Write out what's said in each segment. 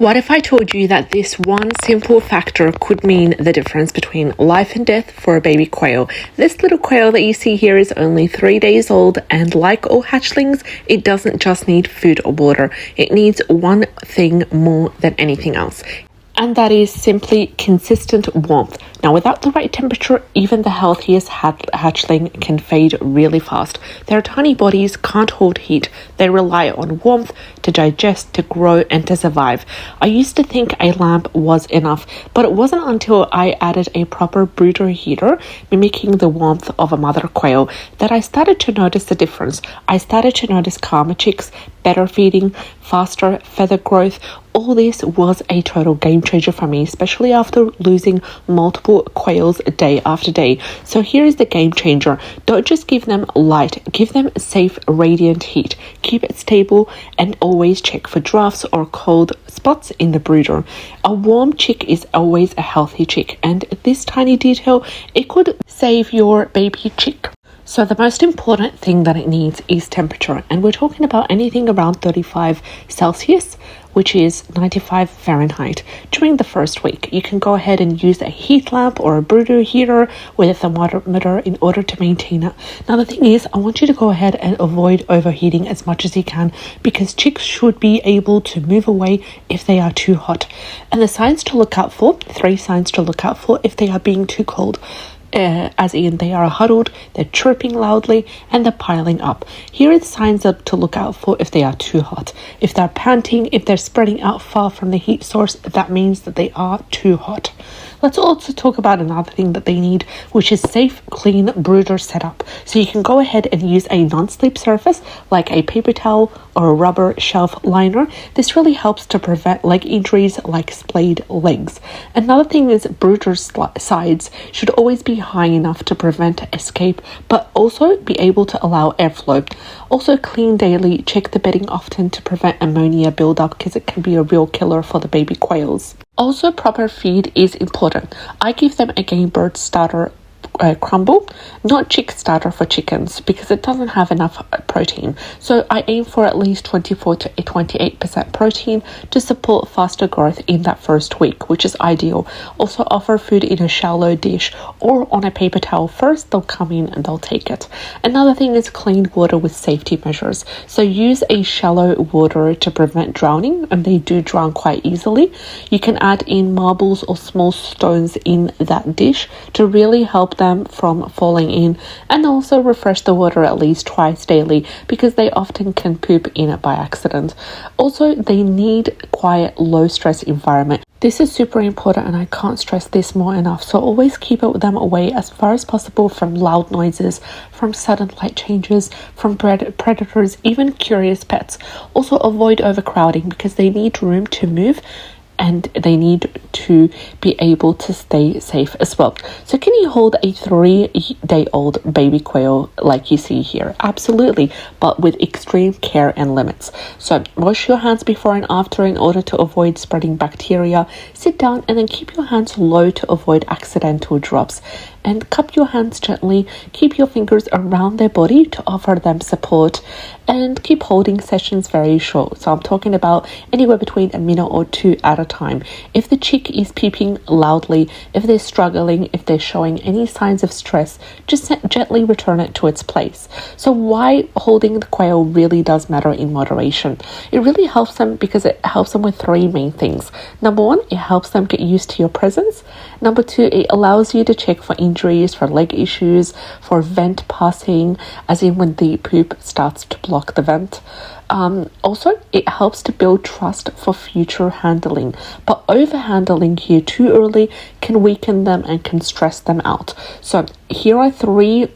What if I told you that this one simple factor could mean the difference between life and death for a baby quail? This little quail that you see here is only 3 days old, and like all hatchlings, it doesn't just need food or water. It needs one thing more than anything else. And that is simply consistent warmth. Now, without the right temperature, even the healthiest hatchling can fade really fast. Their tiny bodies can't hold heat. They rely on warmth to digest, to grow, and to survive. I used to think a lamp was enough, but it wasn't until I added a proper brooder heater, mimicking the warmth of a mother quail, that I started to notice the difference. I started to notice calmer chicks, better feeding, faster feather growth. All this was a total game changer for me, especially after losing multiple quails day after day. So here is the game changer. Don't just give them light, give them safe, radiant heat. Keep it stable and always check for drafts or cold spots in the brooder. A warm chick is always a healthy chick, and this tiny detail, it could save your baby chick. So the most important thing that it needs is temperature, and we're talking about anything around 35 Celsius, which is 95 Fahrenheit. During the first week, you can go ahead and use a heat lamp or a brooder heater with a thermometer in order to maintain it. Now the thing is, I want you to go ahead and avoid overheating as much as you can, because chicks should be able to move away if they are too hot. And the signs to look out for, 3 signs to look out for if they are being too cold. As in they are huddled, they're chirping loudly, and they're piling up. Here are the signs to look out for if they are too hot. If they're panting, if they're spreading out far from the heat source, that means that they are too hot. Let's also talk about another thing that they need, which is safe, clean brooder setup. So you can go ahead and use a non-slip surface like a paper towel or a rubber shelf liner. This really helps to prevent leg injuries like splayed legs. Another thing is brooder sides should always be high enough to prevent escape, but also be able to allow airflow. Also clean daily, check the bedding often to prevent ammonia buildup, because it can be a real killer for the baby quails. Also, proper feed is important. I give them a game bird starter crumble, not chick starter for chickens, because it doesn't have enough protein. So I aim for at least 24 to 28% protein to support faster growth in that first week, which is ideal. Also offer food in a shallow dish or on a paper towel first. They'll come in and they'll take it. Another thing is clean water with safety measures. So use a shallow water to prevent drowning, and they do drown quite easily. You can add in marbles or small stones in that dish to really help them from falling in, and also refresh the water at least twice daily, because they often can poop in it by accident. Also, they need quiet, low stress environment. This is super important, and I can't stress this more enough. So always keep them away as far as possible from loud noises, from sudden light changes, from predators, even curious pets. Also avoid overcrowding, because they need room to move, and they need to be able to stay safe as well. So can you hold a 3-day-old baby quail like you see here? Absolutely, but with extreme care and limits. So wash your hands before and after in order to avoid spreading bacteria. Sit down and then keep your hands low to avoid accidental drops. And cup your hands gently, keep your fingers around their body to offer them support, and keep holding sessions very short. So I'm talking about anywhere between a minute or 2 at a time. If the chick is peeping loudly, if they're struggling, if they're showing any signs of stress, just gently return it to its place. So why holding the quail really does matter in moderation. It really helps them because it helps them with 3 main things. Number 1, it helps them get used to your presence. Number 2, it allows you to check for injuries, for leg issues, for vent passing, as in when the poop starts to block the vent. Also, it helps to build trust for future handling, but over handling here too early can weaken them and can stress them out. So here are 3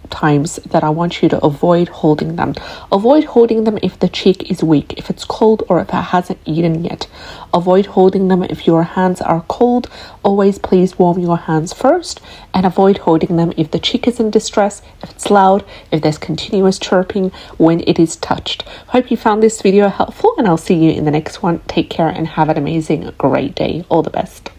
times that I want you to avoid holding them. Avoid holding them if the chick is weak, if it's cold, or if it hasn't eaten yet. Avoid holding them if your hands are cold. Always please warm your hands first, and avoid holding them if the chick is in distress, if it's loud, if there's continuous chirping when it is touched. Hope you found this video helpful, and I'll see you in the next one. Take care and have an amazing, great day. All the best.